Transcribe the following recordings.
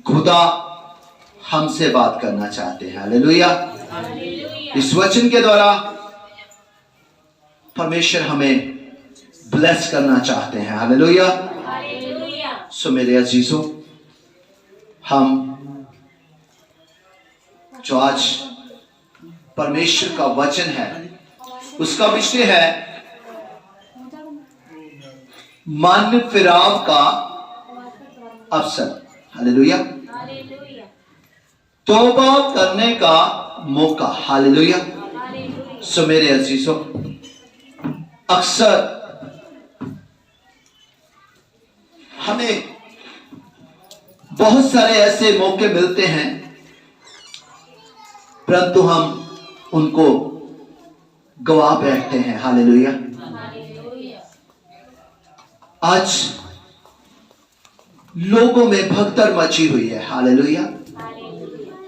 खुदा हमसे बात करना चाहते हैं। हालेलुया। इस वचन के द्वारा परमेश्वर हमें ब्लेस करना चाहते हैं। हालेलुया। सो मेरे अजीजों, हम जो आज परमेश्वर का वचन है उसका विषय है मन फिराव का अवसर। हालेलुया। तौबा करने का मौका। हालेलुया। सो मेरे अजीजों, अक्सर हमें बहुत सारे ऐसे मौके मिलते हैं परंतु हम उनको गवा बैठते हैं। हालेलुया। आज लोगों में भगदड़ मची हुई है। हालेलुया।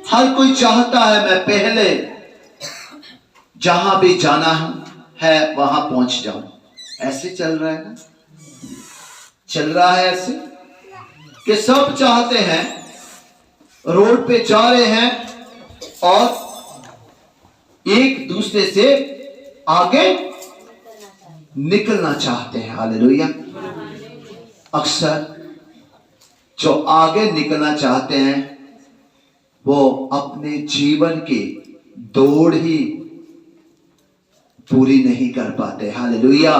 हर कोई चाहता है मैं पहले जहां भी जाना है वहां पहुंच जाऊं। ऐसे चल रहा है ना, चल रहा है ऐसे कि सब चाहते हैं, रोड पे जा रहे हैं और एक दूसरे से आगे निकलना चाहते हैं। हालेलुया। अक्सर जो आगे निकलना चाहते हैं वो अपने जीवन की दौड़ ही पूरी नहीं कर पाते। हालेलुया।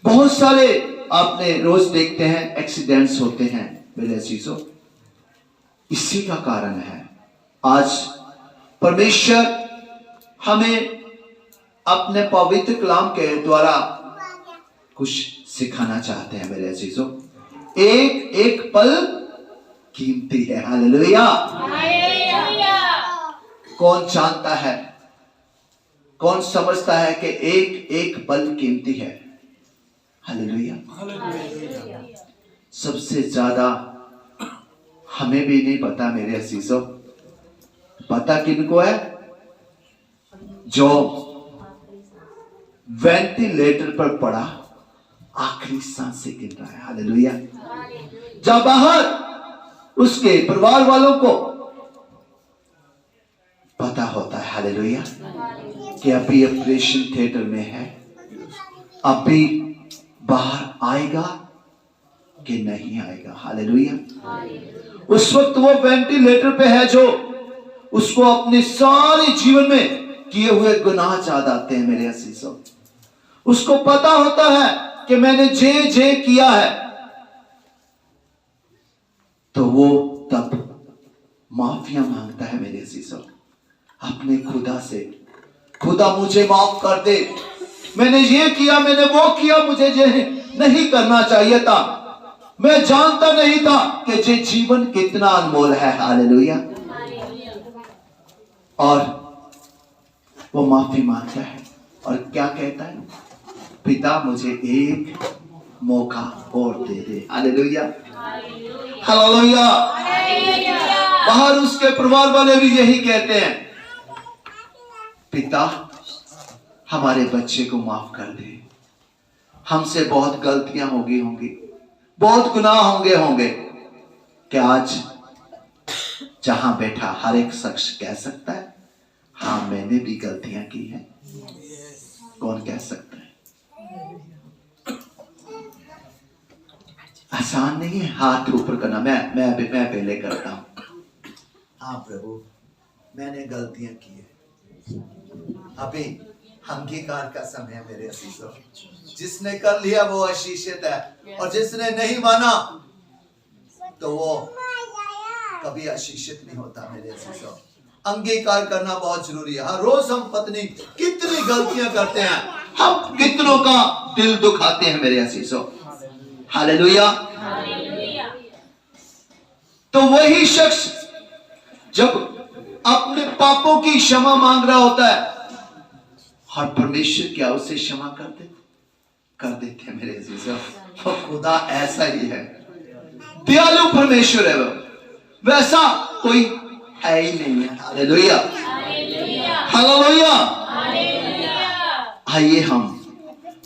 बहुत सारे आपने रोज देखते हैं एक्सीडेंट्स होते हैं मेरे अजीजों। इसी का कारण है आज परमेश्वर हमें अपने पवित्र कलाम के द्वारा कुछ सिखाना चाहते हैं मेरे अजीजों। एक एक पल कीमती है। हालेलुया। कौन जानता है, कौन समझता है कि एक एक पल कीमती है? हालेलुया। सबसे ज्यादा हमें भी नहीं पता मेरे अजीजों, पता किनको है? जो वेंटिलेटर पर पड़ा आखिरी सांसें गिन रहा है। हालेलुया। जब बाहर उसके परिवार वालों को पता होता है, हालेलुया, कि अभी ऑपरेशन थिएटर में है, अभी बाहर आएगा कि नहीं आएगा। हालेलुया। उस वक्त वो वेंटिलेटर पे है जो उसको अपने सारे जीवन में किए हुए गुनाह याद आते हैं मेरे अजीजों। उसको पता होता है कि मैंने जे किया है, तो वो तब माफिया मांगता है मेरे अजीजों अपने खुदा से। खुदा मुझे माफ कर दे, मैंने ये किया, मैंने वो किया, मुझे ये नहीं करना चाहिए था, मैं जानता नहीं था कि ये जीवन कितना अनमोल है। हालेलुया। और वो माफी मांगता है और क्या कहता है? पिता मुझे एक मौका और दे दे। हालेलुया। हालेलुया। बाहर उसके परिवार वाले भी यही कहते हैं, पिता हमारे बच्चे को माफ कर दे, हमसे बहुत गलतियां होंगी, बहुत गुनाह होंगे कि आज जहां बैठा हर एक शख्स कह सकता है हाँ मैंने भी गलतियां की हैं। कौन कह सकता है? आसान नहीं है हाथ ऊपर करना। मैं पहले करता हूं। हाँ प्रभु, मैंने गलतियां की है, अभी अंगीकार का समय है मेरे अजीजों। जिसने कर लिया वो आशीषित है और जिसने नहीं माना तो वो कभी आशीषित नहीं होता मेरे अजीजों। अंगीकार करना बहुत जरूरी है। हर रोज हम पत्नी कितनी गलतियां करते हैं, हम कितनों का दिल दुखाते हैं मेरे अजीजों। हालेलुया। तो वही शख्स जब अपने पापों की क्षमा मांग रहा होता है और परमेश्वर क्या उसे क्षमा कर देते हैं मेरे अजीजों। वो खुदा ऐसा ही है, दयालु परमेश्वर है, वो वैसा कोई है ही नहीं है। हालेलुया। हालेलुया। आइए हम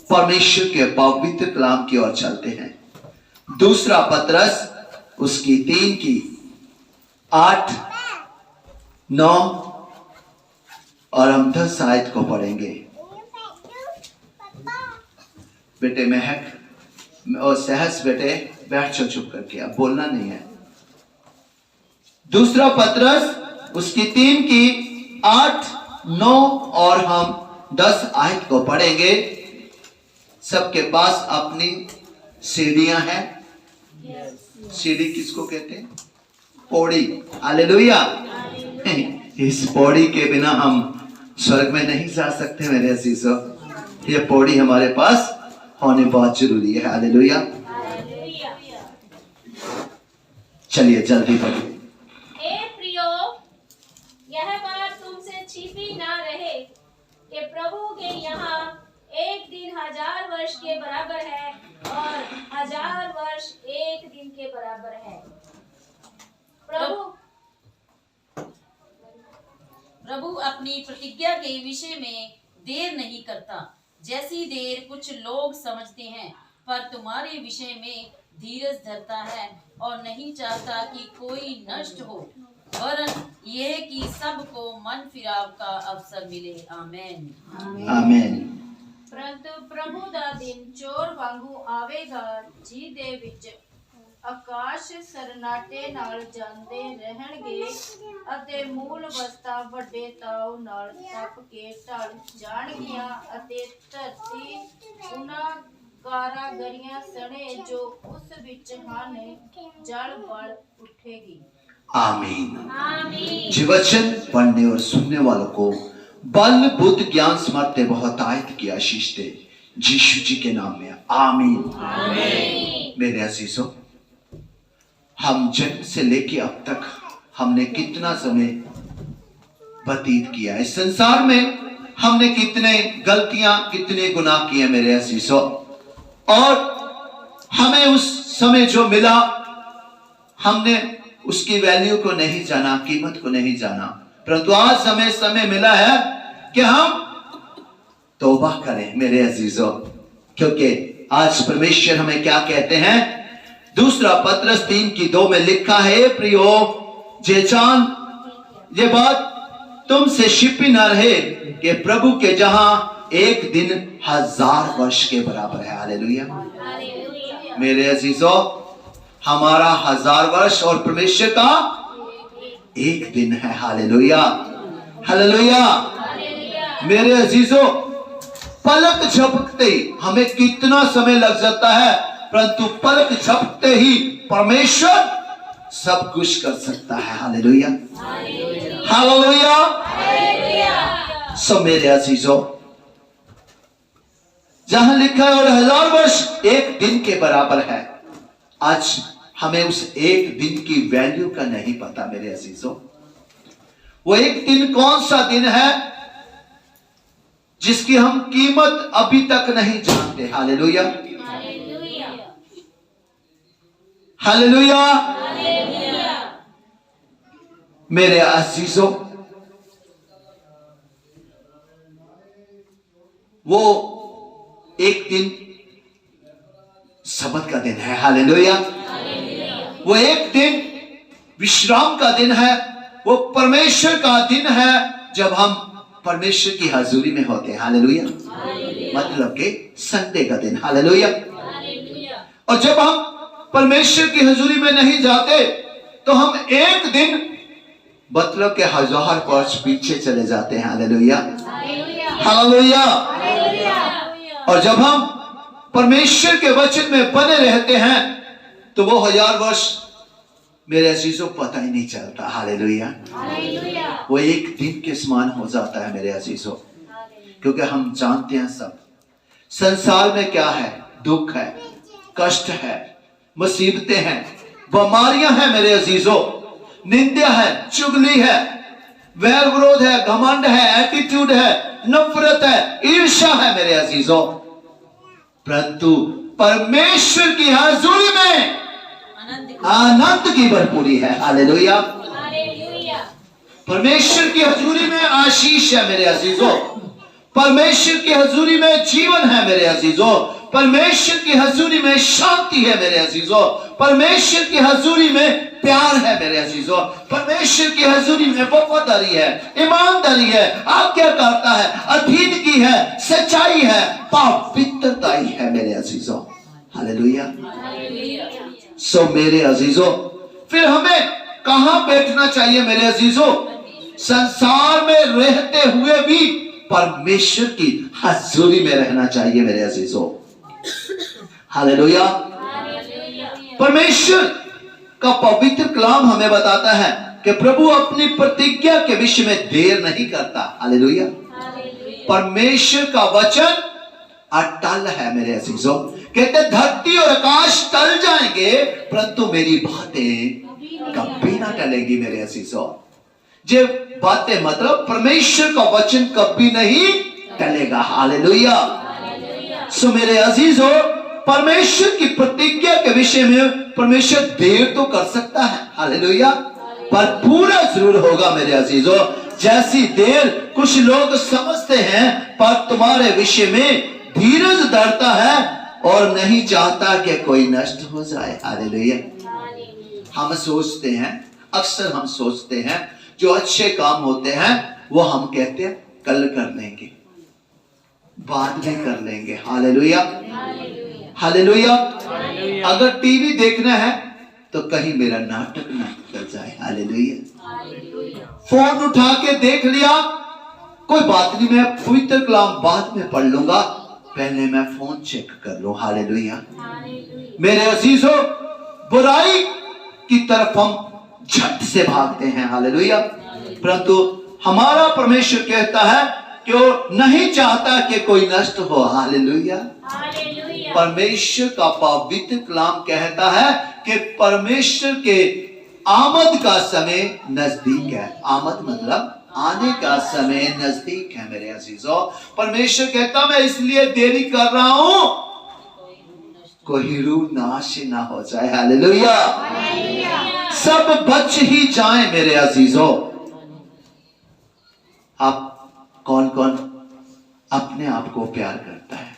परमेश्वर के पवित्र कलाम की ओर चलते हैं। दूसरा पतरस उसकी 3 की 8, 9 और हम 10 आयत को पढ़ेंगे। बेटे महक और सहस बेटे बैठ जाओ चुप करके, अब बोलना नहीं है। दूसरा पतरस उसकी 3 की 8, 9 और हम 10 आयत को पढ़ेंगे। सबके पास अपनी सीढ़ियां हैं। सीढ़ी किसको कहते हैं? पौड़ी। हालेलुया। इस पौड़ी के बिना हम स्वर्ग में नहीं जा सकते मेरे अजीजों। ये पौड़ी हमारे पास होने बहुत जरूरी है। हालेलुया। चलिए जल्दी पढ़िए। हे प्रियो, यह बात तुमसे छिपी ना रहे कि प्रभु के यहाँ एक दिन 1000 वर्ष के बराबर है और 1000 वर्ष एक दिन के बराबर है। प्रभु अपनी प्रतिज्ञा के विषय में देर नहीं करता, जैसी देर कुछ लोग समझते हैं, पर तुम्हारे विषय में धीरज धरता है और नहीं चाहता कि कोई नष्ट हो, वरन यह कि सबको मन फिराव का अवसर मिले। आमेन। आमेन। परंतु प्रभु दा दिन चोर वांगू आवेगा, ਜਿਹਦੇ ਵਿੱਚ ਆਕਾਸ਼ ਸਰਨਾਟੇ ਨਾਲ ਜਾਂਦੇ ਰਹਿਣਗੇ ਅਤੇ ਮੂਲ ਅਵਸਥਾ ਵੱਡੇ ਤਾਉ ਨਾਲ ਟੱਪ ਕੇ ਢਲ ਜਾਣਗੀਆਂ ਅਤੇ ਧਰਤੀ ਉਹਨਾਂ ਕਾਰਾਗਰੀਆਂ ਸਣੇ ਜੋ ਉਸ ਵਿੱਚ ਹਨ ਜਲ ਬਲ उठेगी। आमीन। आमीन। जी वचन पढ़ने और सुनने वालों को बल बुद्ध ज्ञान समर्थ बहुत आयत की आशीष दे, यीशु जी के नाम में आमीन। आमीन। मेरे अजीजों, हम जन्म से लेके अब तक हमने कितना समय व्यतीत किया इस संसार में, हमने कितने गलतियां कितने गुनाह किए मेरे अजीजों, और हमें उस समय जो मिला हमने उसकी वैल्यू को नहीं जाना, कीमत को नहीं जाना। परंतु आज हमें समय मिला है कि हम तौबा करें मेरे अजीजों, क्योंकि आज परमेश्वर हमें क्या कहते हैं? दूसरा पतरस 3 की 2 में लिखा है, प्रियो जे जान ये बात तुमसे छिपी न रहे कि प्रभु के जहां एक दिन 1000 वर्ष के बराबर है। हालेलुया। मेरे अजीजों, हमारा 1000 वर्ष और परमेश्वर का एक दिन है। हालेलुया। हालेलुया। मेरे अजीजों, पलक झपकते ही हमें कितना समय लग जाता है, परंतु पलक झपकते ही परमेश्वर सब कुछ कर सकता है। हालेलुया। हालेलुया। सब मेरे अजीजों, जहां लिखा है और 1000 वर्ष एक दिन के बराबर है, आज हमें उस एक दिन की वैल्यू का नहीं पता मेरे अजीजों। वो एक दिन कौन सा दिन है जिसकी हम कीमत अभी तक नहीं जानते। हालेलुया। हालेलुया। मेरे अजीजों, वो एक दिन सबत का दिन है। हालेलुया। वो एक दिन विश्राम का दिन है, वो परमेश्वर का दिन है जब हम परमेश्वर की हजूरी में होते हैं। हालेलुया। मतलब के संडे का दिन। हालेलुया। और जब हम परमेश्वर की हजूरी में नहीं जाते तो हम एक दिन मतलब के 1000 वर्ष पीछे चले जाते हैं। हालेलुया। हालेलुया। और जब हम परमेश्वर के वचन में बने रहते हैं तो वो 1000 वर्ष मेरे अजीजों पता ही नहीं चलता। हालेलुया। वो एक दिन के समान हो जाता है मेरे अजीजों, क्योंकि हम जानते हैं सब संसार में क्या है, दुख है, कष्ट है, मुसीबतें हैं, बीमारियां हैं मेरे अजीजों, निंदा है, चुगली है, वैर विरोध है, घमंड है, एटीट्यूड है, नफरत है, ईर्ष्या है मेरे अजीजों। परंतु परमेश्वर की हजूरी में आनंद की भरपूरी है। हालेलुया। परमेश्वर की हजूरी में आशीष है मेरे अजीजों, परमेश्वर की हजूरी में जीवन है मेरे अजीजों, परमेश्वर की हजूरी में शांति है मेरे अजीजों, परमेश्वर की हजूरी में प्यार है मेरे अजीजों, परमेश्वर की हजूरी में वफादारी है, ईमानदारी है, आज्ञाकारिता है, अधीनगी है, सच्चाई है, पवित्रताई है मेरे अजीजों। हालेलुया। सो मेरे अजीजों, फिर हमें कहां बैठना चाहिए मेरे अजीजों? संसार में रहते हुए भी परमेश्वर की हजूरी में रहना चाहिए मेरे अजीजों। हालेलुया। परमेश्वर का पवित्र कलाम हमें बताता है कि प्रभु अपनी प्रतिज्ञा के विषय में देर नहीं करता। हालेलुया। परमेश्वर का वचन अटल है मेरे अजीजों। कहते धरती और आकाश टल जाएंगे परंतु मेरी बातें कभी ना टलेगी मेरे अजीजों। जे बातें मतलब परमेश्वर का वचन कभी नहीं टलेगा। हालेलुया। सो मेरे अजीजों, परमेश्वर की प्रतिज्ञा के विषय में परमेश्वर देर तो कर सकता है, हालेलुया, पर पूरा जरूर होगा मेरे अजीजों। जैसी देर कुछ लोग समझते हैं, पर तुम्हारे विषय में धीरज धरता है और नहीं चाहता कि कोई नष्ट हो जाए। हालेलुया। हम सोचते हैं, अक्सर हम सोचते हैं जो अच्छे काम होते हैं वो हम कहते हैं कल कर लेंगे, बाद में कर लेंगे। हालेलुया। हालेलुया। अगर टीवी देखना है तो कहीं मेरा नाटक ना कर जाए। हालेलुया। फोन उठा के देख लिया, कोई बात नहीं, मैं पवित्र कलाम बाद में पढ़ लूंगा, पहले मैं फोन चेक कर लूं। हालेलुया। मेरे अजीजों, बुराई की तरफ हम झट से भागते हैं। हालेलुया। परंतु हमारा परमेश्वर कहता है कि वो नहीं चाहता कि कोई नष्ट हो। हालेलुया। परमेश्वर का पवित्र कलाम कहता है कि परमेश्वर के आमद का समय नजदीक है। आमद मतलब आने का समय नजदीक है मेरे अजीजों। परमेश्वर कहता मैं इसलिए देरी कर रहा हूं कोई रूह नाश ना हो जाए। हालेलुया। सब बच ही जाए मेरे अजीजों। आप कौन कौन अपने आप को प्यार करता है?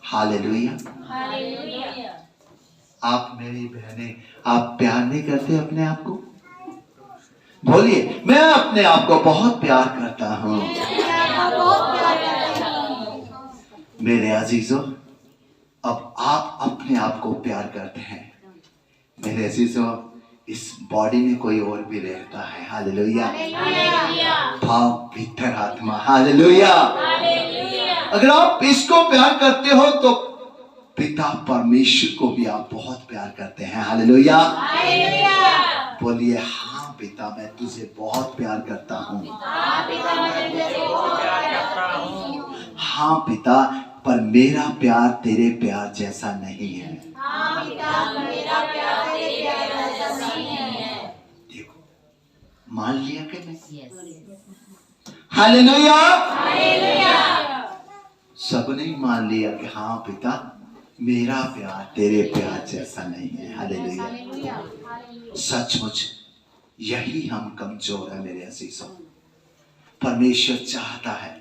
हालेलुया। आप मेरी बहनें, आप प्यार नहीं करते अपने आप को? बोलिए, मैं अपने आप को बहुत प्यार करता हूं। मेरे अजीजों, अब आप अपने आप को प्यार करते हैं। मेरे अजीजों, इस बॉडी में कोई और भी रहता है। हालेलुया। भाव भीतर आत्मा। हालेलुया। अगर आप इसको प्यार करते हो तो पिता परमेश्वर को भी आप बहुत प्यार करते हैं। हालेलुया। बोलिए, हाँ पिता, मैं तुझे बहुत प्यार करता हूँ। हाँ पिता, पर मेरा प्यार तेरे प्यार जैसा नहीं है। देखो, मान लिया कि नहीं? हालेलुया। सबने मान लिया कि हाँ पिता, मेरा प्यार तेरे प्यार जैसा नहीं है। हालेलुया। सचमुच यही हम कमजोर है मेरे अजीजों। परमेश्वर चाहता है,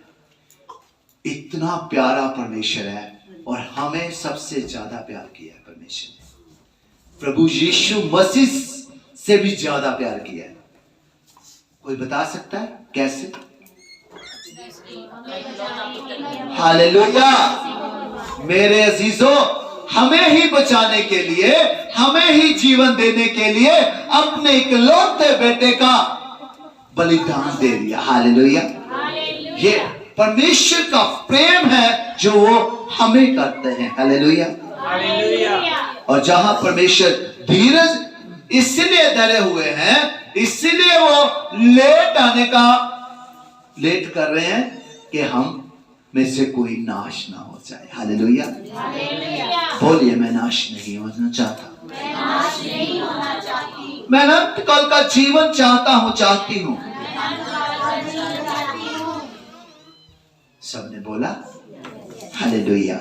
इतना प्यारा परमेश्वर है और हमें सबसे ज्यादा प्यार किया है परमेश्वर ने। प्रभु यीशु मसीह से भी ज्यादा प्यार किया है। कोई बता सकता है कैसे? हालेलुया। मेरे अजीजों, हमें ही बचाने के लिए, हमें ही जीवन देने के लिए अपने इकलौते बेटे का बलिदान दे दिया। हालेलुया। ये परमेश्वर का प्रेम है जो वो हमें करते हैं। हालेलुया। और जहां परमेश्वर धीरज इसलिए धरे हुए हैं, इसलिए वो लेट कर रहे हैं कि हम में से कोई नाश ना हो जाए। हालेलुया। बोलिए, मैं नाश नहीं होना चाहता, मैं अनंत काल का जीवन चाहता हूं, चाहती हूं। सबने बोला हालेलुया।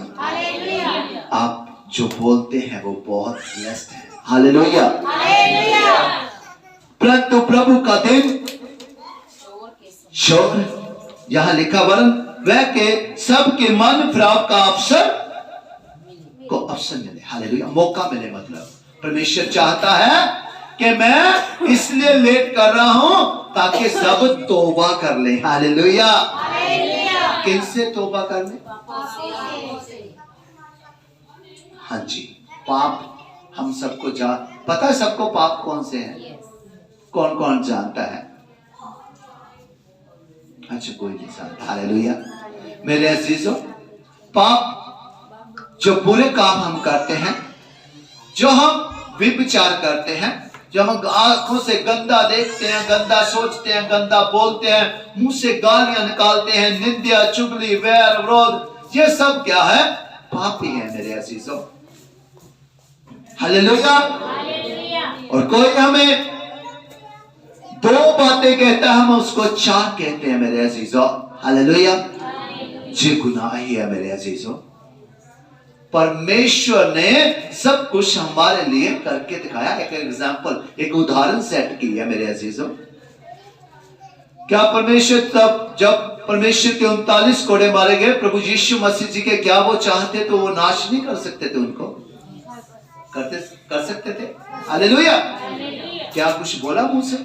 आप जो बोलते हैं वो बहुत ब्लेस्ड है। हालेलुया। परंतु प्रभु का दिन शोर यहां लिखा वरन वह के सबके मन फिराव का अवसर मिले। हालेलुया, मौका मिले। मतलब परमेश्वर चाहता है कि मैं इसलिए लेट कर रहा हूं ताकि सब तौबा कर ले। हालेलुया, किनसे तौबा कर ले? हाँ जी, पाप हम सबको पता है सबको पाप कौन से हैं? कौन कौन जानता है? अच्छा, कोई नहीं जानता। हालेलुया। मेरे अजीजों, पाप जो बुरे काम हम करते हैं, जो हम व्यभिचार करते हैं, जो हम आंखों से गंदा देखते हैं, गंदा सोचते हैं, गंदा बोलते हैं, मुंह से गालियां निकालते हैं, निंदा, चुगली, वैर, विरोध, ये सब क्या है? पाप ही है मेरे अजीजों। हालेलुया। और कोई हमें दो बातें कहता है, हम उसको चार कहते हैं मेरे अजीजों। हालेलुया। ये गुनाह ही है मेरे अजीजों। परमेश्वर ने सब कुछ हमारे लिए करके दिखाया। एक एग्जाम्पल, एक उदाहरण सेट की है मेरे अजीजों। क्या परमेश्वर तब जब परमेश्वर के 39 कोड़े मारे गए प्रभु यीशु मसीह जी के, क्या वो चाहते तो वो नाश नहीं कर सकते थे? उनको कर सकते थे। हालेलुया। क्या कुछ बोला मुंह से?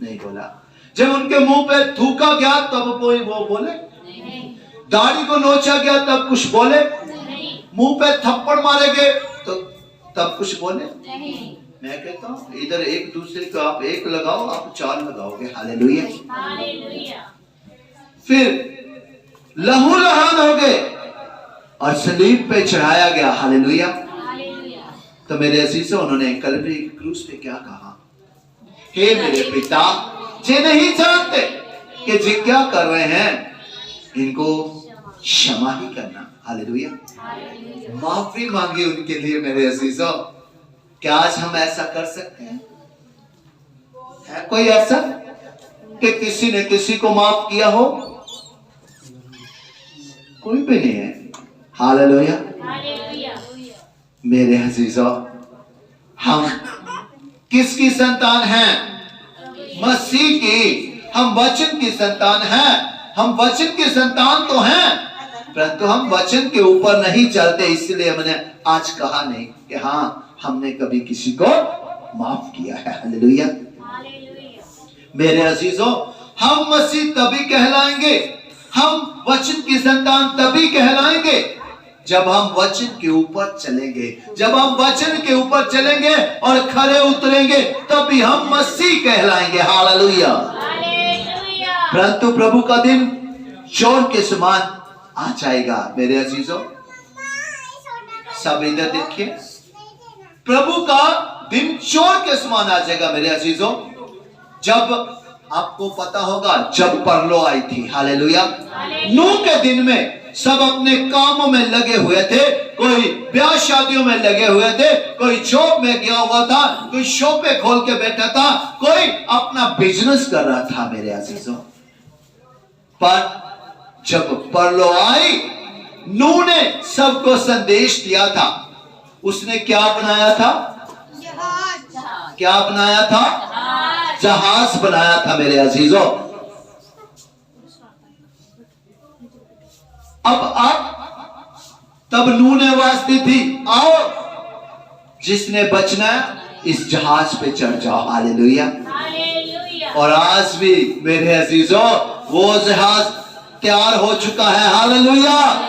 नहीं बोला। जब उनके मुंह पे थूका गया तब वो बोले? दाढ़ी को नोचा गया तब कुछ बोले? मुंह पे थप्पड़ मारे गए तो तब कुछ बोले? मैं कहता हूं इधर एक दूसरे को आप एक लगाओ, आप चार लगाओगे। हालेलुया। फिर लहू लहान हो गए और सलीब पे चढ़ाया गया। हालेलुया। तो मेरे अजीजों, उन्होंने कलवरी क्रूस पे क्या कहा? हे मेरे पिता, जे नहीं जानते कि जे क्या कर रहे हैं, इनको क्षमा ही करना। हालेलुया। माफी मांगी उनके लिए मेरे अजीजों। क्या आज हम ऐसा कर सकते हैं? है कोई ऐसा कि किसी ने किसी को माफ किया हो? कोई भी नहीं है। हालेलुया। मेरे अजीजों, हम किसकी संतान हैं? मसीह की। हम वचन की संतान हैं। हम वचन की संतान तो हैं, परंतु हम वचन के ऊपर नहीं चलते। इसलिए मैंने आज कहा नहीं कि हाँ हमने कभी किसी को माफ किया है। हालेलुया। मेरे अजीजों, हम मसीह तभी कहलाएंगे, हम वचन की संतान तभी कहलाएंगे जब हम वचन के ऊपर चलेंगे। जब हम वचन के ऊपर चलेंगे और खरे उतरेंगे तभी हम मसीह कहलाएंगे। हालेलुया। परंतु प्रभु का दिन चोर के समान आ जाएगा मेरे अजीजों। सब इधर देखिए, प्रभु का दिन चोर के समान आ जाएगा मेरे अजीजों। जब आपको पता होगा जब परलो आई थी। हालेलुया। नूह के दिन में सब अपने कामों में लगे हुए थे। कोई ब्याह शादियों में लगे हुए थे, कोई जॉब में गया हुआ था, कोई शॉपे खोल के बैठा था, कोई अपना बिजनेस कर रहा था मेरे अजीजों। पर जब परलो आई, नूह ने सबको संदेश दिया था। उसने क्या बनाया था? क्या बनाया था? जहाज बनाया था मेरे अजीजों। अब तब नूह ने आवाज दी थी, आओ जिसने बचना है इस जहाज पे चढ़ जाओ। हालेलुया। और आज भी मेरे अजीजों वो जहाज तैयार हो चुका है। हालेलुया।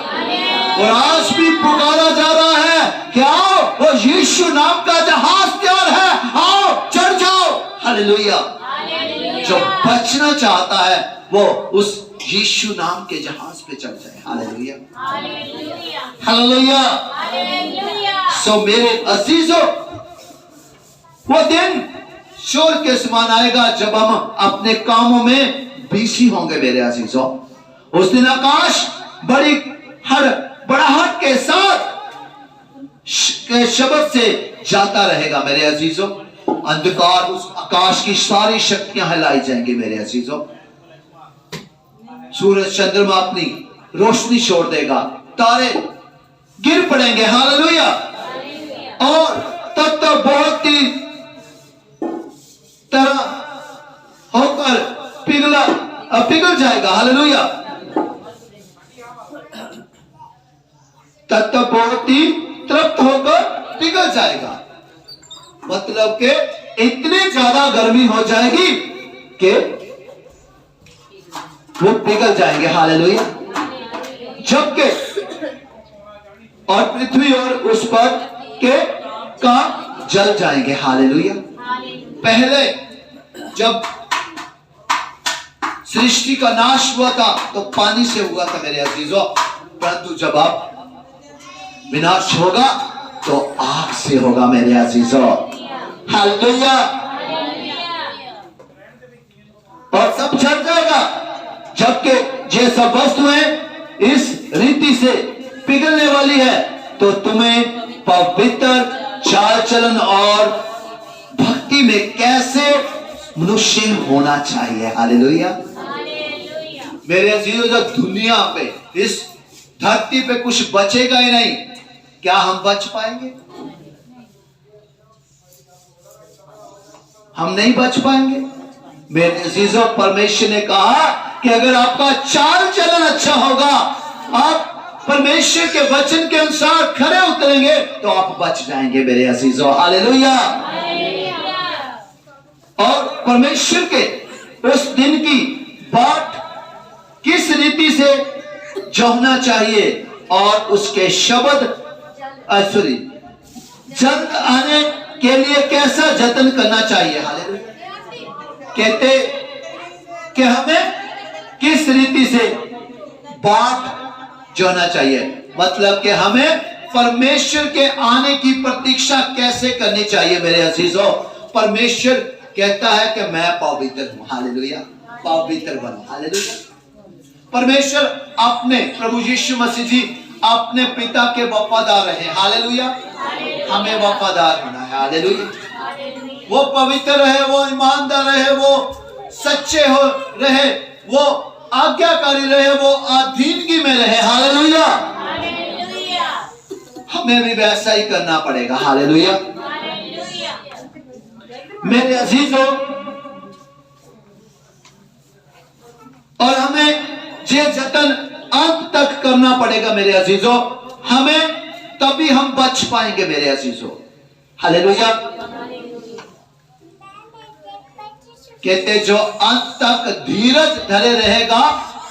और आज भी पुकारा जा रहा है कि आओ, वो यीशु नाम का जहाज तैयार है, आओ चढ़ जाओ। हालेलुया। जो बचना चाहता है वो उस यीशु नाम के जहाज पे चढ़ जाए। हालेलुया। हालेलुया। सो मेरे अजीजों, वो दिन चोर के समान आएगा जब हम अपने कामों में बिजी होंगे मेरे अजीजों। उस दिन आकाश बड़ी बड़ाहट के साथ शब्द से जाता रहेगा मेरे अजीजों। अंधकार, उस आकाश की सारी शक्तियां हिलाई जाएंगी मेरे अजीजों। सूरज चंद्रमा अपनी रोशनी छोड़ देगा, तारे गिर पड़ेंगे। हालेलुया। और तब तक बहुत ही तरह होकर पिघला पिघल जाएगा। हालेलुया। तत्व बहुत ही तृप्त होकर पिघल जाएगा। मतलब कि इतनी ज्यादा गर्मी हो जाएगी कि वो पिघल जाएंगे। हालेलुया। जबकि और पृथ्वी और उस पर के काम जल जाएंगे। हालेलुया। पहले जब सृष्टि का नाश हुआ था तो पानी से हुआ था मेरे अजीजों, परंतु जब अब विनाश होगा तो आग से होगा मेरे अजीजों। हालेलुया। और सब जल जाएगा। जबकि ये सब वस्तुएं इस रीति से पिघलने वाली है, तो तुम्हें पवित्र चाल चलन और भक्ति में कैसे मनुष्य होना चाहिए। हालेलुया। मेरे अजीजों, जब दुनिया पे इस धरती पे कुछ बचेगा ही नहीं, क्या हम बच पाएंगे? हम नहीं बच पाएंगे। मेरे अजीजों, परमेश्वर ने कहा कि अगर आपका चाल चलन अच्छा होगा, आप परमेश्वर के वचन के अनुसार खरे उतरेंगे, तो आप बच जाएंगे मेरे अजीजों। हालेलुया। और परमेश्वर के उस दिन की बाट किस रीति से जोहना चाहिए और उसके शब्द जल्द आने के लिए कैसा जतन करना चाहिए। हालेलुया। कहते कि हमें किस रीति से बाट जोहना चाहिए, मतलब कि हमें परमेश्वर के आने की प्रतीक्षा कैसे करनी चाहिए मेरे अजीजों। परमेश्वर कहता है कि मैं पवित्र हूं। हालेलुया। पवित्र बनो। हालेलुया। परमेश्वर अपने प्रभु यीशु मसीह जी अपने पिता के वफादार रहे। हालेलुया। हमें वफादार होना है। हालेलुया। वो पवित्र रहे, वो ईमानदार रहे, वो सच्चे हो रहे, वो आज्ञाकारी रहे, वो अधीनगी में रहे। हालेलुया। हमें भी वैसा ही करना पड़ेगा। हालेलुया। मेरे अजीजों, और हमें ये जतन अंत तक करना पड़ेगा मेरे अजीजों, हमें तभी हम बच पाएंगे मेरे अजीजों। हालेलुया। कहते जो अंत तक धीरज धरे रहेगा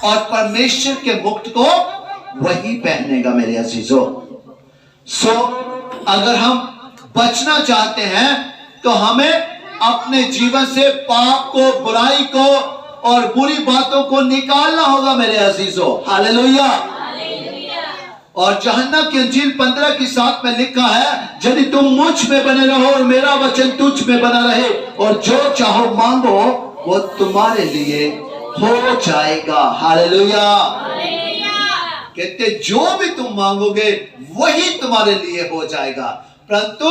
और परमेश्वर के मुक्त को वही पहनेगा मेरे अजीजों। अगर हम बचना चाहते हैं तो हमें अपने जीवन से पाप को, बुराई को और बुरी बातों को निकालना होगा मेरे अजीजों। हालेलुया। और यूहन्ना की इंजील 15:7 में लिखा है, यदि तुम मुझ में बने रहो और मेरा वचन तुझ में बना रहे, और जो चाहो मांगो वो तुम्हारे लिए हो जाएगा। हालेलुया। कहते जो भी तुम मांगोगे वही तुम्हारे लिए हो जाएगा, परंतु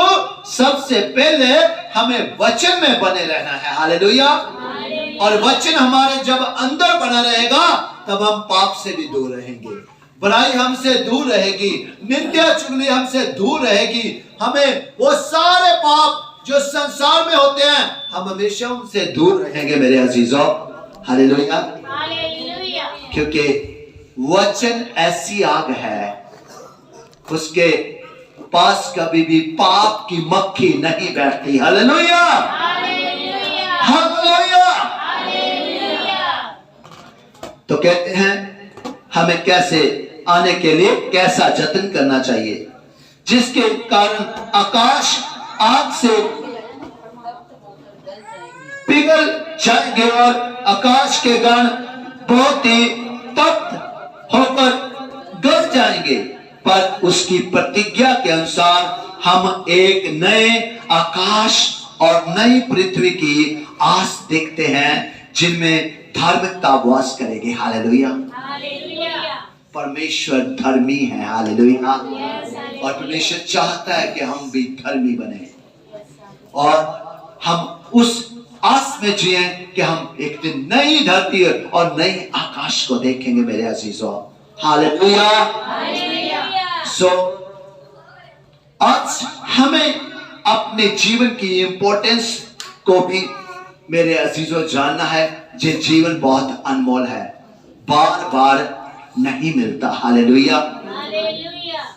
सबसे पहले हमें वचन में बने रहना है। हालेलुया। और वचन हमारे जब अंदर बना रहेगा तब हम पाप से भी दूर रहेंगे, बुराई हमसे दूर रहेगी, निंदा चुगली हमसे दूर रहेगी। हमें वो सारे पाप जो संसार में होते हैं हम हमेशा उनसे दूर रहेंगे मेरे अजीजों। हालेलुया। क्योंकि वचन ऐसी आग है, उसके पास कभी भी पाप की मक्खी नहीं बैठती। हालेलुया। हालेलुया। तो कहते हैं हमें कैसे आने के लिए कैसा जतन करना चाहिए, जिसके कारण आकाश आग से पिघल जाएंगे और आकाश के गण बहुत ही तप्त होकर गल जाएंगे, पर उसकी प्रतिज्ञा के अनुसार हम एक नए आकाश और नई पृथ्वी की आस देखते हैं जिनमें धार्मिकता वास करेगी। हालेलुया। परमेश्वर धर्मी है। हालेलुया। और परमेश्वर चाहता है कि हम भी धर्मी बने और हम उस आस में जिए कि हम एक दिन नई धरती और नई आकाश को देखेंगे मेरे अजीजों। हालेलुया। आज हमें अपने जीवन की इंपॉर्टेंस को भी मेरे अजीजों जानना है। ये जीवन बहुत अनमोल है, बार बार नहीं मिलता। हालेलुया।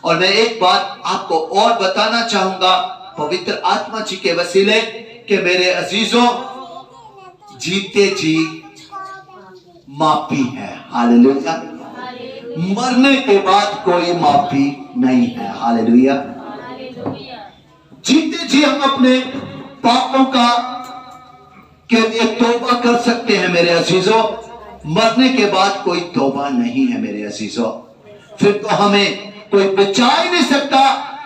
और मैं एक बात आपको और बताना चाहूंगा पवित्र आत्मा जी के वसीले कि मेरे अजीजों, जीते जी माफी है। हालेलुया। मरने के बाद कोई माफी नहीं है। हालेलुया। जीते जी हम अपने पापों का के लिए तौबा कर सकते हैं मेरे अजीजों। मरने के बाद कोई तौबा नहीं है मेरे अजीजों। फिर तो हमें कोई बचा ही नहीं सकता,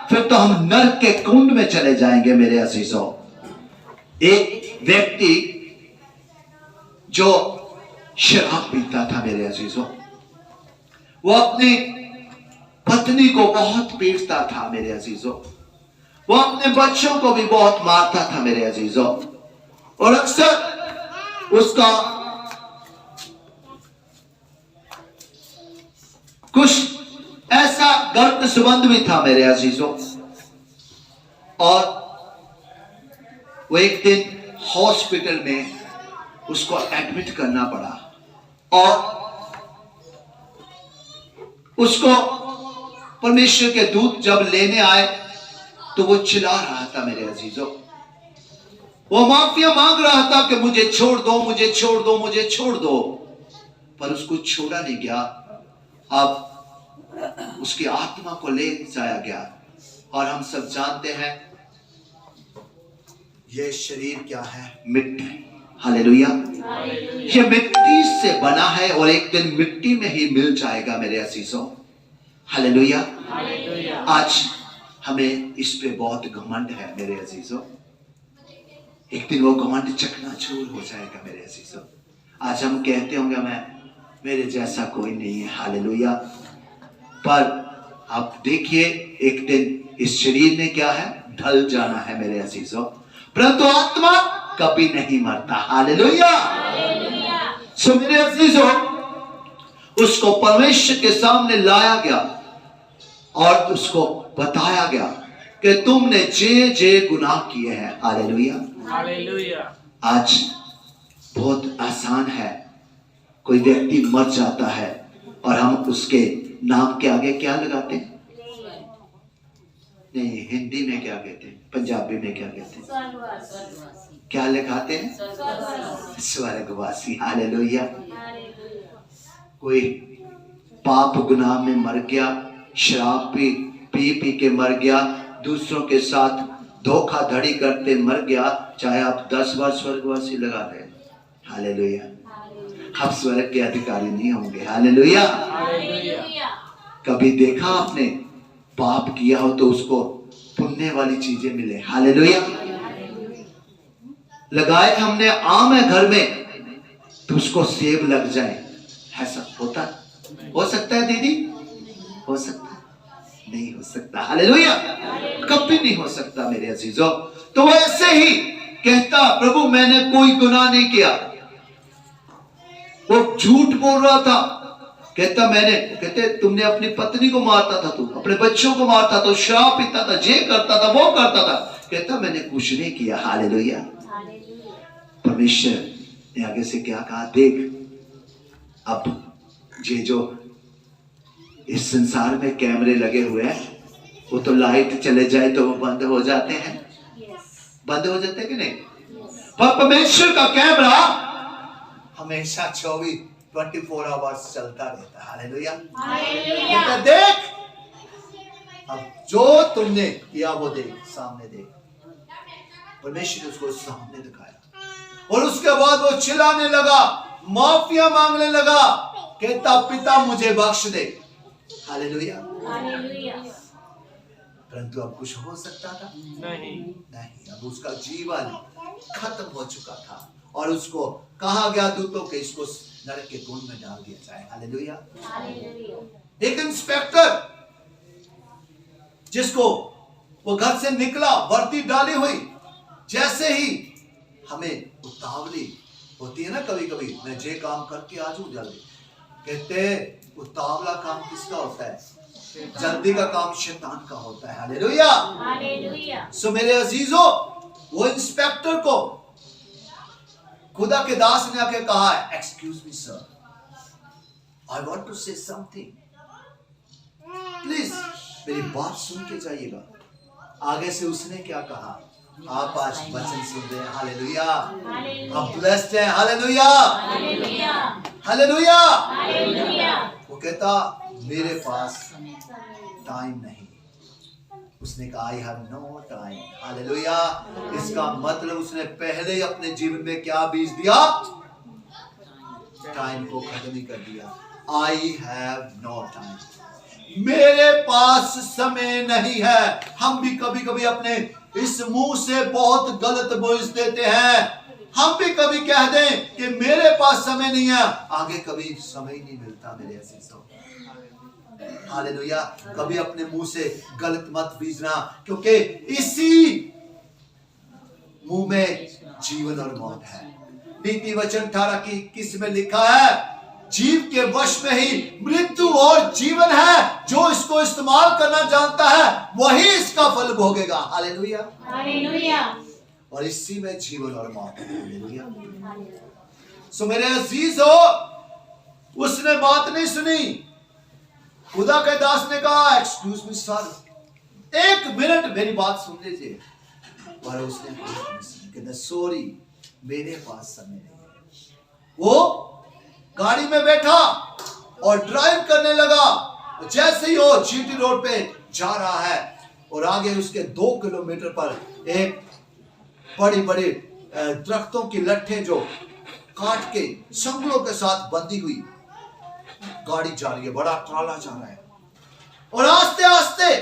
फिर तो हम नरक के कुंड में चले जाएंगे मेरे अजीजों। एक व्यक्ति जो शराब पीता था मेरे अजीजों, वो अपनी पत्नी को बहुत पीटता था मेरे अजीजों, वो अपने बच्चों को भी बहुत मारता था मेरे अजीजों, और अक्सर उसका कुछ ऐसा गर्द संबंध भी था मेरे अजीजों। और वो एक दिन हॉस्पिटल में उसको एडमिट करना पड़ा और उसको परमेश्वर के दूत जब लेने आए तो वो चिल्ला रहा था मेरे अजीजों। वो माफिया मांग रहा था कि मुझे छोड़ दो, मुझे छोड़ दो, मुझे छोड़ दो, पर उसको छोड़ा नहीं गया। अब उसकी आत्मा को ले जाया गया। और हम सब जानते हैं ये शरीर क्या है? मिट्टी। हालेलुया। ये मिट्टी से बना है और एक दिन मिट्टी में ही मिल जाएगा मेरे अजीजों। हालेलुया। आज हमें इस पे बहुत घमंड है मेरे अजीजों। एक दिन वो घमंड चकनाचूर हो जाएगा मेरे अजीजों। आज हम कहते होंगे मेरे जैसा कोई नहीं है। हालेलुया। पर आप देखिए एक दिन इस शरीर ने क्या है? ढल जाना है मेरे अजीजों, परंतु आत्मा कभी नहीं मरता। हालेलुया। सो मेरे अजीजों, उसको परमेश्वर के सामने लाया गया और उसको बताया गया कि तुमने जे जे गुनाह किए हैं। हालेलुया। आज बहुत आसान है, कोई व्यक्ति मर जाता है और हम उसके नाम के आगे क्या लगाते हैं? नहीं, हिंदी में क्या कहते हैं, पंजाबी में क्या कहते हैं? क्या लिखाते हैं? स्वर्गवासी। हालेलुया। कोई पाप गुनाह में मर गया, शराब पी के मर गया, दूसरों के साथ धोखाधड़ी करते मर गया, चाहे आप 10 बार स्वर्गवासी लगा दें। हालेलुया। आप स्वर्ग के अधिकारी नहीं होंगे। हालेलुया। कभी देखा आपने पाप किया हो तो उसको पुण्य वाली चीजें मिले? हालेलुया। लगाए हमने आम है घर में तो उसको सेब लग जाए, ऐसा होता हो सकता है दीदी? हो सकता है? नहीं हो सकता। हालेलुया। कभी नहीं हो सकता मेरे अजीजों। तो वैसे ही कहता प्रभु मैंने कोई गुनाह नहीं किया। वो झूठ बोल रहा था, कहते तुमने अपनी पत्नी को मारता था, तू अपने बच्चों को मारता था, शराब पीता था, ये करता था, वो करता था। कहता मैंने कुछ नहीं किया। हालेलुया। परमेश्वर ने आगे से क्या कहा? देख अब ये जो इस संसार में कैमरे लगे हुए हैं, वो तो लाइट चले जाए तो वो बंद हो जाते हैं। बंद हो जाते कि नहीं? पर परमेश्वर का कैमरा हमेशा 24 आवर्स चलता रहता है। हालेलुया। देख अब जो तुमने किया वो देख, सामने देख। परमेश्वर ने उसको सामने दिखाया और उसके बाद वो चिल्लाने लगा, माफिया मांगने लगा, कहता पिता मुझे बख्श दे। हालेलुया। परंतु अब कुछ हो सकता था? नहीं। अब उसका जीवन खत्म हो चुका था और उसको कहा गया दूतों के इसको नरक के कुंड में डाल दिया जाए। हालेलुया। एक इंस्पेक्टर जिसको वो घर से निकला, वर्दी डाली हुई, जैसे ही हमें उतावली होती है ना कभी कभी, मैं जे काम करके आ जाऊं जल्दी, कहते उतावला काम किसका होता है? जल्दी का काम शैतान का होता है। हालेलुया। सो मेरे अजीजों, वो इंस्पेक्टर को खुदा के दास ने आके कहा, excuse me sir, I want to say something, please मेरी बात सुन के जाइएगा। आगे से उसने क्या कहा, आप आज वचन सुन रहे हैं, हालेलुया, आप ब्लेस्ड हैं, हालेलुया, हालेलुया। वो कहता मेरे पास टाइम नहीं। उसने कहा I have no time, hallelujah. इसका मतलब उसने पहले ही अपने जीवन में क्या बीज दिया, टाइम को खत्म ही कर दिया। आई हैव नो टाइम, मेरे पास समय नहीं है। हम भी कभी कभी अपने इस मुंह से बहुत गलत बोल देते हैं। हम भी कभी कह दें कि मेरे पास समय नहीं है, आगे कभी समय ही नहीं मिलता मेरे अजीजों, हालेलुया। कभी अपने मुंह से गलत मत बीजना, क्योंकि इसी मुंह में जीवन और मौत है। नीति वचन 18:21 में लिखा है, जीव के वश में ही मृत्यु और जीवन है, जो इसको इस्तेमाल करना जानता है वही इसका फल भोगेगा, हालेलुया, हालेलुया। और इसी में जीवन और मौत है, हालेलुया। सो मेरे अजीजों, उसने बात नहीं सुनी। खुदा के दास ने कहा, एक्सक्यूज मी सर, 1 मिनट मेरी बात सुन लीजिए। और उसने सॉरी, मेरे पास समय नहीं है। वो गाड़ी में बैठा और ड्राइव करने लगा। जैसे ही वो जीटी रोड पे जा रहा है और आगे उसके 2 किलोमीटर पर एक बड़ी बड़ी दरख्तों की लट्ठे जो काट के संगलों के साथ बंधी हुई गाड़ी जा रही है, बड़ा ट्राला जा रहा है। और आस्ते आस्ते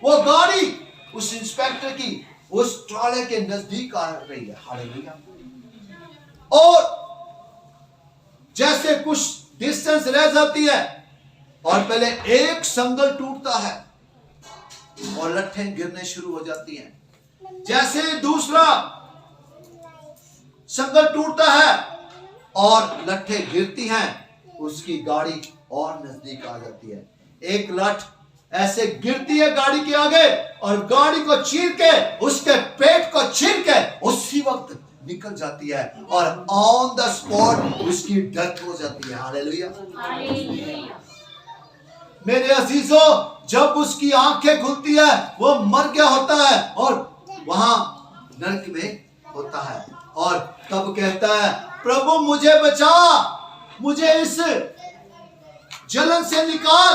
वो गाड़ी उस इंस्पेक्टर की उस ट्राले के नजदीक आ रही है, हालेलुया। और जैसे कुछ डिस्टेंस रह जाती है और पहले एक संगल टूटता है और लट्ठें गिरने शुरू हो जाती हैं। जैसे दूसरा संगल टूटता है और लट्ठें गिरती हैं, उसकी गाड़ी और नजदीक आ जाती है। एक लठ ऐसे गिरती है गाड़ी के आगे और गाड़ी को चीर के उसके पेट को चीर के उसी वक्त निकल जाती है और ऑन द स्पॉट उसकी डेथ हो जाती है, हालेलुया। मेरे अजीजों, जब उसकी आंखें खुलती है वो मर गया होता है और वहां नरक में होता है। और तब कहता है, प्रभु मुझे बचा, मुझे इस जलन से निकाल,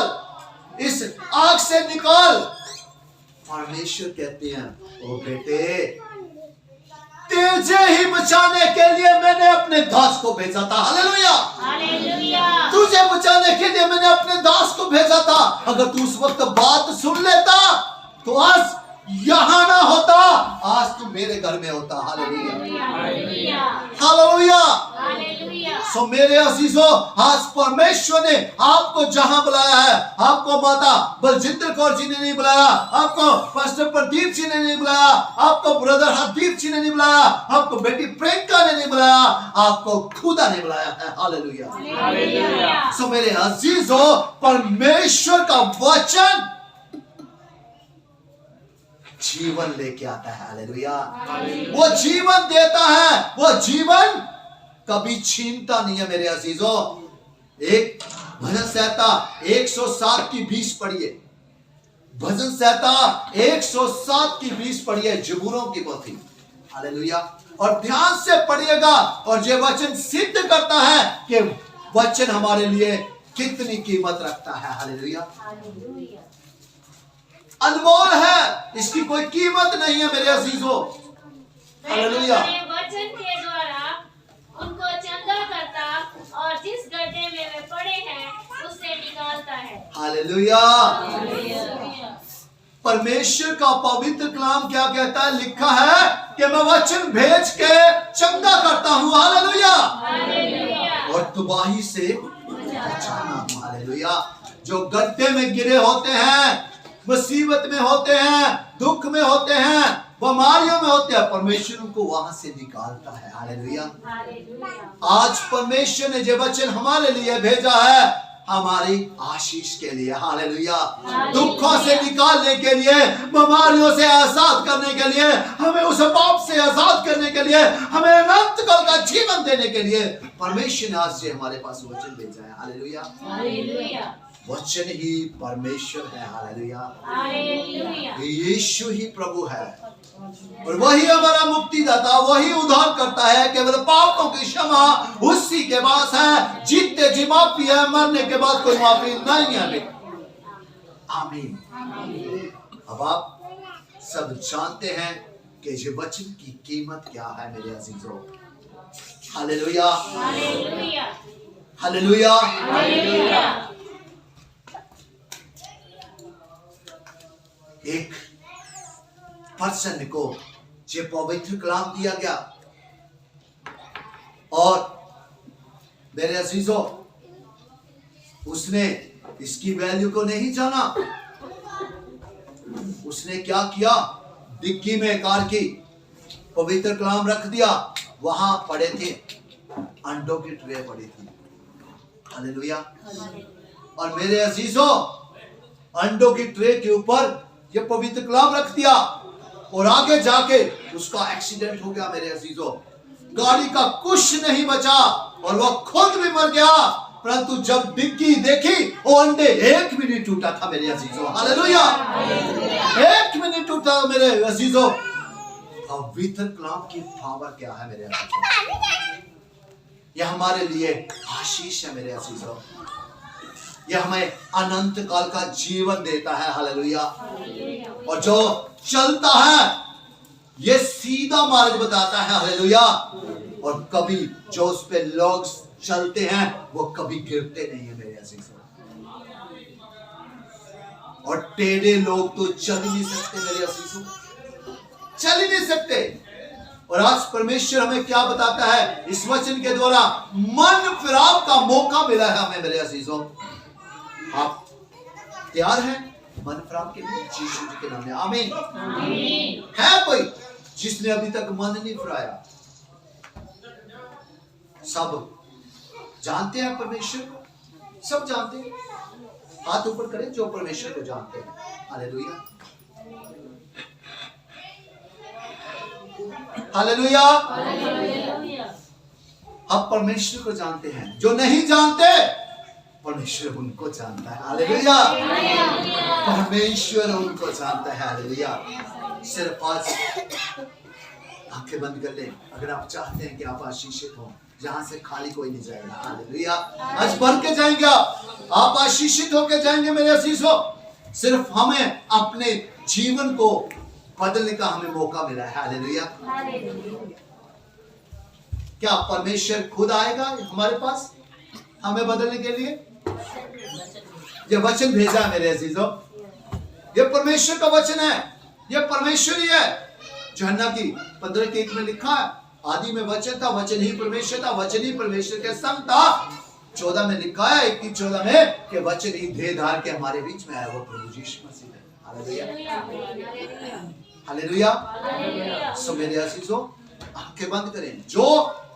इस आग से निकाल। परमेश्वर कहते हैं, ओ बेटे, तुझे ही बचाने के लिए मैंने अपने दास को भेजा था, हालेलुया, हालेलुया। तुझे बचाने के लिए मैंने अपने दास को भेजा था। अगर तू उस वक्त बात सुन लेता तो आज यहां ना होता, आज तू मेरे घर में होता, हालेलुया, हालेलुया, हालेलुया। सो मेरे अजीजों, आज परमेश्वर ने आपको जहां बुलाया है, आपको माता बलजिंदर कौर जी ने नहीं बुलाया, आपको पास्टर प्रदीप जी ने नहीं बुलाया, आपको ब्रदर हरदीप जी ने नहीं बुलाया, आपको बेटी प्रियंका ने नहीं बुलाया, आपको खुदा ने बुलाया है, हालेलुया, हालेलुया। सो मेरे अजीजों, परमेश्वर का वचन जीवन लेके आता है, हालेलुया। वो जीवन देता है, वो जीवन कभी छीनता नहीं है मेरे अजीजों। एक भजन संहिता 107 की 20 पढ़िए, भजन संहिता 107 की 20 पढ़िए, जबूरों की पोथी, हालेलुया। और ध्यान से पढ़िएगा और ये वचन सिद्ध करता है कि वचन हमारे लिए कितनी कीमत रखता है, हालेलुया। अनमोल है, इसकी कोई कीमत नहीं है मेरे अजीजों, हालेलुया। वचन के द्वारा उनको चंगा करता और जिस गड्ढे में वे पड़े हैं उससे निकालता है, हालेलुया। परमेश्वर का पवित्र कलाम क्या कहता है? लिखा है कि मैं वचन भेज के चंगा करता हूँ, हालेलुया, और तबाही से बचाना, हालेलुया। जो गड्ढे में गिरे होते हैं, मुसीबत में होते हैं, दुख में होते हैं, बीमारियों में होते हैं, परमेश्वर उनको वहां से निकालता है, हालेलुया। आज परमेश्वर ने जो वचन हमारे लिए भेजा है, हमारी आशीष के लिए, हालेलुया। दुखों से निकालने के लिए, बीमारियों से आजाद करने के लिए, हमें उस पाप से आजाद करने के लिए, हमें अनंत काल का जीवन देने के लिए परमेश्वर ने आज से हमारे पास वचन भेजा है, हालेलुया। हालेलुया। वचन ही परमेश्वर है, हालेलुया। हालेलुया। यीशु ही प्रभु है और वही हमारा मुक्तिदाता, वही उद्धार करता है। केवल पापों की क्षमा उसी के पास है। जीते जी माफी है, मरने के बाद कोई माफी नहीं है। आमीन। अब आप सब जानते हैं कि ये वचन की कीमत क्या है मेरे अजीजों। Hallelujah, hallelujah. Hallelujah, hallelujah. एक पर्सन को जो पवित्र कलाम दिया गया और मेरे अजीजों उसने इसकी वैल्यू को नहीं जाना। उसने क्या किया, डिक्की में कार की पवित्र कलाम रख दिया। वहां पड़े थे अंडों की ट्रे पड़ी थी, हालेलुया। और मेरे अजीजों अंडों की ट्रे के ऊपर ये पवित्र कलाम रख दिया और आगे जाके उसका एक्सीडेंट हो गया मेरे अजीजों। गाड़ी का कुछ नहीं बचा और वह खुद भी मर गया। परंतु जब डिग्गी देखी वो अंडे एक भी नहीं टूटा था मेरे अजीजों, हालेलुया। एक भी नहीं टूटा मेरे अजीजों। पवित्र कलाम की पावर क्या है मेरे अजीजों। यह हमारे लिए आशीष है मेरे अजीजों। यह हमें अनंत काल का जीवन देता है, हालेलुया। और जो चलता है ये सीधा मार्ग बताता है, हालेलुया। और कभी जो उस पे लोग चलते हैं वो कभी गिरते नहीं है मेरे अजीजों। और टेढ़े लोग तो चल ही नहीं सकते मेरे अजीजों, चल ही नहीं सकते। और आज परमेश्वर हमें क्या बताता है इस वचन के द्वारा, मन फिराव का मौका मिला है हमें मेरे अजीजों। आप तैयार हैं मन फिराव के लिए? यीशु जी के नाम में आमीन। है कोई जिसने अभी तक मन नहीं फिराया? सब जानते हैं परमेश्वर को, सब जानते हैं। हाथ ऊपर करें जो परमेश्वर को जानते हैं, हालेलुया, हालेलुया। आप परमेश्वर को जानते हैं। जो नहीं जानते परमेश्वर उनको जानता है, हालेलुया। परमेश्वर उनको जानता है, हालेलुया। सिर्फ आज आंखें बंद कर लें अगर आप चाहते हैं कि आप आशीषित हो। जहां से खाली कोई नहीं जाएगा, हालेलुया। आज भर के जाएंगे आप आशीषित होके जाएंगे मेरे अजीजों। सिर्फ हमें अपने जीवन को बदलने का हमें मौका मिला है, हालेलुया। क्या परमेश्वर खुद आएगा हमारे पास हमें बदलने के लिए? ये वचन भेजा है मेरे अजीजों। ये परमेश्वर का वचन है, ये परमेश्वर ही है। यूहन्ना की 15:1 में लिखा है, आदि में वचन था, वचन ही परमेश्वर था, वचन ही परमेश्वर के संग था। 14 में लिखा है, 21-14 में कि वचन ही देह धार के हमारे बीच में आया, वो प्रभु यीशु मसीह है, हालेलुया, हालेलुया। सो मेरे अजीजों आंखें बंद करें। जो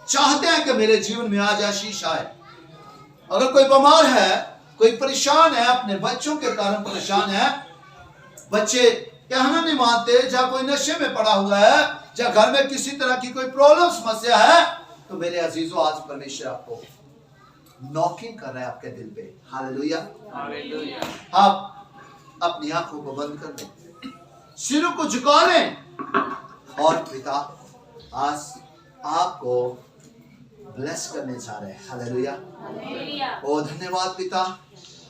चाहते हैं कि मेरे जीवन में आज आशीष आए। अगर कोई बीमार है, कोई परेशान है, अपने बच्चों के कारण परेशान है, बच्चे कहना नहीं मानते, जहाँ कोई नशे में पड़ा हुआ है, जहाँ घर में किसी तरह की कोई प्रॉब्लम समस्या है, तो मेरे अजीजों आज परमेश्वर आपको नॉकिंग कर रहा है आपके दिल पे, हालेलुया। आप अपनी आंखों को बंद कर लें, सिरों को झुका लें और पिता आज आपको ब्लेस करने जा रहे हैं, हालेलुया। ओ धन्यवाद पिता,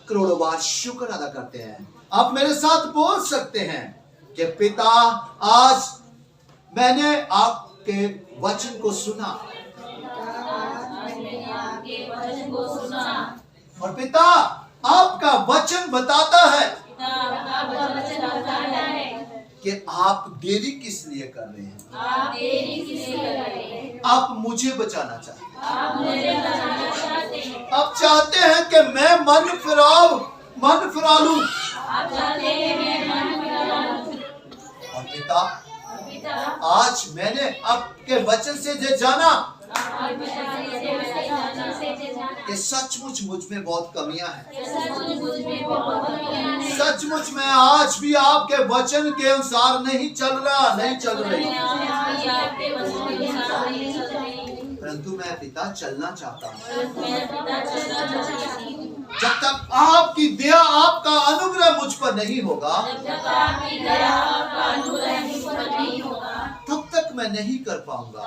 करोड़ों बार शुक्र अदा करते हैं। आप मेरे साथ बोल सकते हैं कि पिता आज मैंने आपके वचन को सुना और पिता आपका वचन बताता है कि आप देरी किस लिए कर रहे हैं। आप मुझे बचाना चाहते हैं। आप चाहते हैं कि मैं मन फिरा लूं। और पिता आज मैंने आपके वचन से जो जाना कि सचमुच मुझ में बहुत कमियां हैं। सचमुच मैं आज भी आपके वचन के अनुसार नहीं चल रही, परंतु मैं पिता चलना चाहता हूँ। जब तक आपकी दया, आपका अनुग्रह मुझ पर नहीं होगा, तब तक मैं नहीं कर पाऊंगा।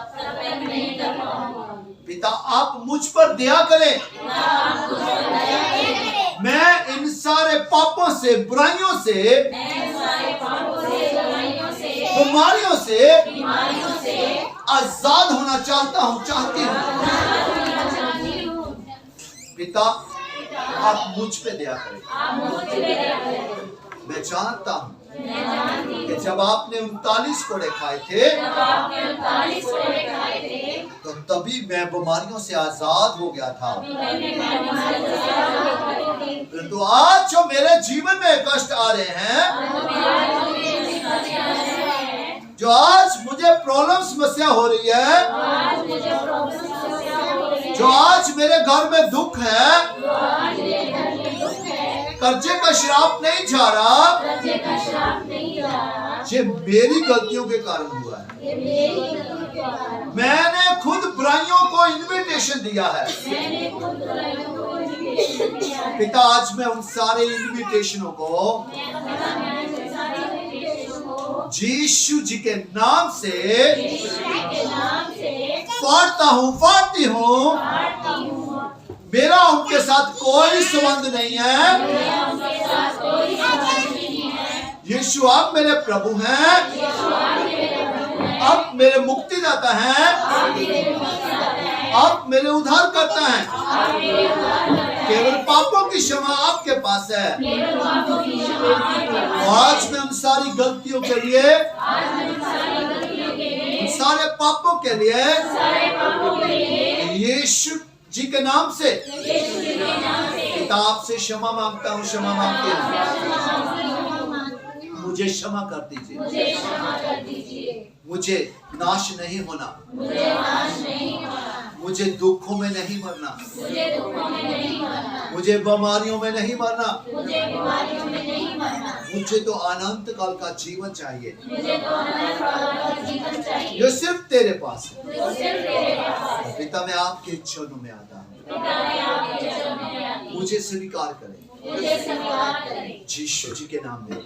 पिता आप मुझ पर दया करें। मैं इन सारे पापों से, बुराइयों से, बीमारियों से आजाद होना चाहती हूँ। पिता आप मुझ पे दया करें। मैं जानता हूँ कि जब आपने 39 कोड़े खाए थे, तो तभी मैं बीमारियों से आजाद हो गया था। परंतु आज जो मेरे जीवन में कष्ट आ रहे हैं, जो आज मुझे प्रॉब्लम समस्या हो रही है, जो आज मेरे घर में दुख है, कर्जे का श्राप नहीं जा रहा, ये मेरी गलतियों के कारण हुआ है। मैंने खुद बुराइयों को इनविटेशन दिया है। पिता आज मैं उन सारे इनविटेशनों को यीशु जी के नाम से फाड़ती हूँ। मेरा उनके साथ कोई संबंध नहीं है। यीशु आप मेरे प्रभु हैं, आप मेरे मुक्तिदाता हैं, आप मेरे उद्धार करता हैं। केवल पापों की क्षमा आपके पास है। आज मैं उन सारी गलतियों के लिए, उन सारे पापों के लिए यीशु जी के नाम से पिता आपसे क्षमा मांगता हूँ, क्षमा मांगती हूँ। मुझे क्षमा कर दीजिए। मुझे नाश नहीं होना, मुझे दुखों में नहीं मरना, मुझे बीमारियों में नहीं मरना, मुझे तो अनंत काल का जीवन चाहिए। ये सिर्फ तेरे पास है। पिता मैं आपके चरणों में आता हूँ, मुझे स्वीकार करें यीशु जी के नाम में।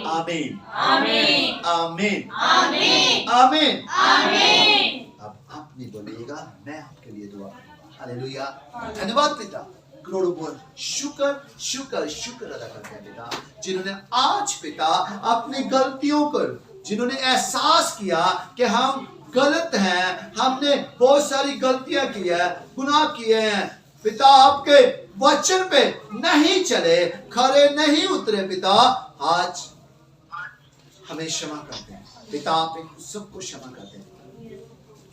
आमीन, आमीन, आमीन, आमीन, आमीन। अब आप नहीं बोलिएगा, मैं आपके लिए दुआ करूंगा। हालेलुया। धन्यवाद पिता, करोड़ों बोल शुक्र शुक्र शुक्र अदा करते हैं पिता, जिन्होंने आज पिता अपनी गलतियों को, जिन्होंने एहसास किया कि हम गलत हैं, हमने बहुत सारी गलतियां की है, गुनाह किए हैं पिता, आपके वचन पे नहीं चले, खरे नहीं उतरे पिता, आज हमें क्षमा करते हैं पिता। आप सबको क्षमा करते हैं,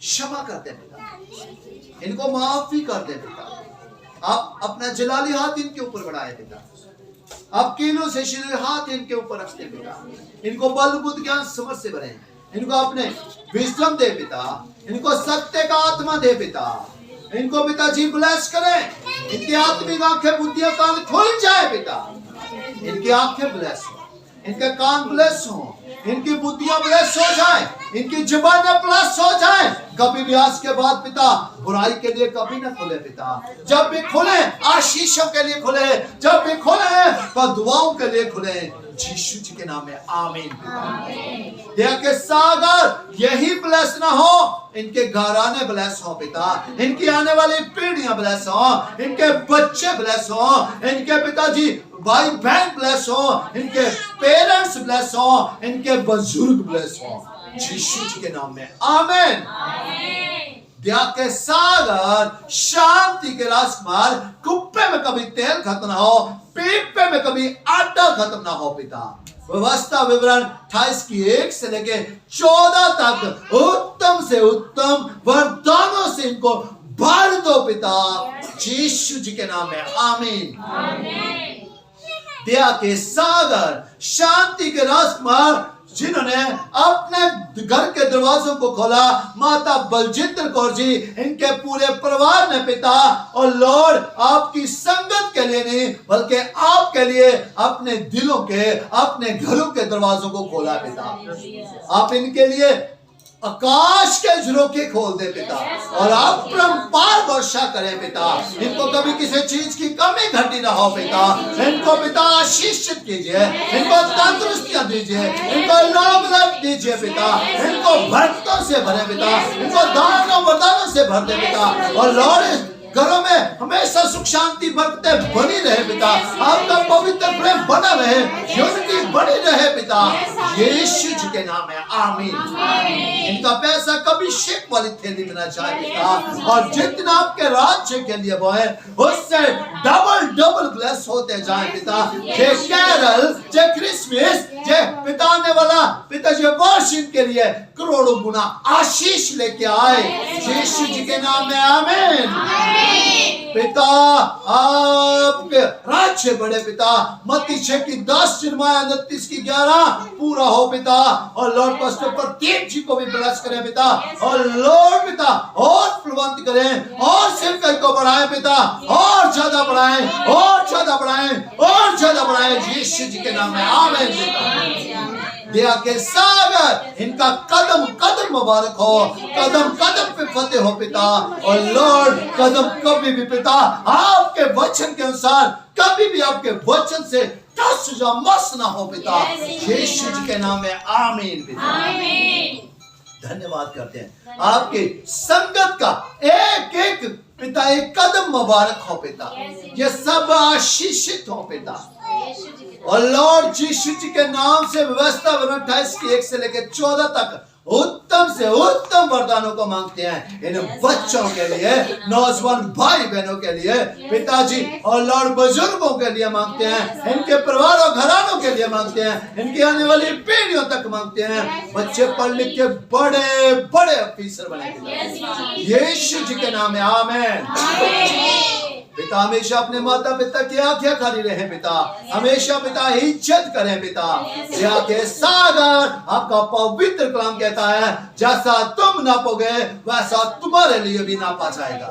क्षमा करते हैं पिता, इनको माफी कर दे पिता। आप अपना जलाली हाथ इनके ऊपर बढ़ाए पिता, आप कीलों से शीले हाथ इनके ऊपर रखते पिता। इनको बल बुद्धि ज्ञान समझ से भरे, इनको अपने विजडम दे पिता, इनको सत्य का आत्मा दे पिता। इनको पिताजी ब्लेस करें, इनकी आत्मिक आंखें, बुद्धियां, कान खुल जाए पिता। इनकी आंखें ब्लेस हो, इनके कान ब्लेस हो, इनकी बुद्धियां ब्लेस हो जाए, इनकी जुबानें ब्लेस हो जाए। कभी भी आज के बाद पिता बुराई के लिए कभी न खुले पिता, जब भी खुले आशीषों के लिए खुले, जब भी खुले दुआओं के लिए खुले, यीशु जी के नाम में आमीन। दया के सागर यही ब्लेस ना हो, इनके घराने ब्लेस हो पिता, इनकी आने वाली पीढ़ियां ब्लेस हो, इनके बच्चे ब्लेस हो, इनके पिताजी भाई बहन ब्लेस हो, इनके पेरेंट्स ब्लेस हो, इनके बुजुर्ग ब्लेस हो, यीशु जी के नाम में आमीन। दया के सागर, शांति के राजकुमार, कुप्पे में कभी तेल खत्म ना हो, पीपे में कभी आटा खत्म ना हो पिता। व्यवस्था विवरण 28 की 1 से लेके 14 तक उत्तम से उत्तम वरदानों से इनको भर दो पिता, यीशु जी के नाम में आमीन। दया के सागर, शांति के राजकुमार, जिन्होंने अपने घर के दरवाजों को खोला, माता बलजिंदर कौर जी, इनके पूरे परिवार ने पिता, और लॉर्ड आपकी संगत के लिए नहीं बल्कि आपके लिए अपने दिलों के, अपने घरों के दरवाजों को खोला पिता। आप इनके लिए आकाश के झरोखे खोल दे पिता, और आप परम्पार वर्षा करें पिता। इनको कभी किसी चीज की कमी घटी ना हो पिता। इनको पिता आशीषित कीजिए, इनको तंदुरुस्तियां दीजिए, इनको लॉन्ग लाइफ दीजिए पिता। इनको बरकतों से भरे पिता, इनको दानों वरदानों से भर दे पिता। और लॉर्ड घरों में हमेशा सुख शांति बरकतें बनी रहे पिता। आपका पवित्र प्रेम बना रहे, यूनिटी बनी रहे पिता। यीशु जी के नाम में आमीन। इनका पैसा कभी शेक वाली थैली में ना जाए पिता, और जितना आपके राज्य के लिए वो है उससे डबल डबल ब्लेस होते जाए पिता। जे कैरल, जे क्रिसमस, जे पिताने वाला पिता जी वर्षिप के लिए करोड़ों गुना आशीष लेके आए, यीशु जी के नाम में आमीन। पिता आपके राज्य बड़े पिता। मत्ती 6:10 Jeremiah 29:11 पूरा हो पिता। और लॉर्ड पास्टर प्रत्येक जी को भी ब्लेस करें पिता, और लॉर्ड पिता और फलवंत करें, और सिरकत को बढ़ाएं पिता, और ज्यादा बढ़ाएं, और ज्यादा बढ़ाएं, और ज्यादा बढ़ाएं, यीशु जी के नाम में आमीन पिता। दया के सागर इनका कदम कदम मुबारक हो, कदम कदम पे फतेह हो पिता। और लॉर्ड कदम कभी भी पिता आपके वचन के अनुसार, कभी भी आपके वचन से टस या मस ना हो पिता, यीशु जी के नाम में आमीन पिता। धन्यवाद करते हैं आपके संगत का एक एक पिता, एक कदम मुबारक हो पिता। ये सब आशीषित हो पिता। और लॉर्ड यीशु जी के नाम से व्यवस्था 28:1 से लेकर 14 तक उत्तम से उत्तम वरदानों को मांगते हैं इन बच्चों के लिए, नौजवान भाई बहनों के लिए पिताजी, और लॉर्ड बुजुर्गों के लिए मांगते हैं, इनके परिवार और घरानों के लिए मांगते हैं, इनकी आने वाली पीढ़ियों तक मांगते हैं। बच्चे पढ़ लिख के बड़े बड़े ऑफिसर बने, यीशु जी के नाम में आमीन। पिता हमेशा अपने माता पिता की आंखें खाली रहे पिता, हमेशा पिता इज्जत करें पिता। दया के सागर आपका पवित्र कलाम कहता है, जैसा तुम नापोगे वैसा तुम्हारे लिए भी नापा जाएगा।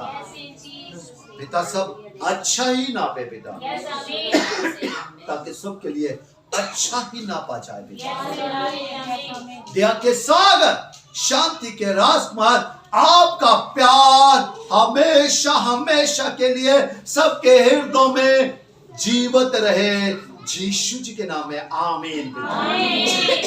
पिता सब अच्छा ही नापे पिता, ताकि सबके लिए अच्छा ही नापा जाए पिता। दया के सागर, शांति के राजकुमार, आपका प्यार हमेशा हमेशा के लिए सबके हृदयों में जीवित रहे, यीशु जी के नाम में आमीन।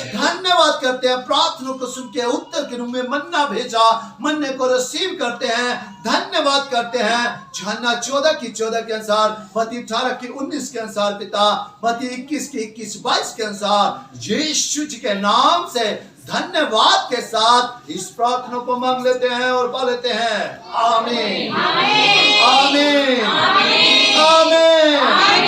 धन्यवाद करते हैं, प्रार्थना को सुन के उत्तर के रूप में मन्ना भेजा, मन्ने को रिसीव करते हैं। धन्यवाद करते हैं यूहन्ना 14:14 के अनुसार, मत्ती 18:19 के अनुसार पिता, मत्ती 21:21-22 के अनुसार, यीशु जी के नाम से धन्यवाद के साथ इस प्रार्थना को मांग लेते हैं और पा लेते हैं। आमीन आमीन आमीन आमीन।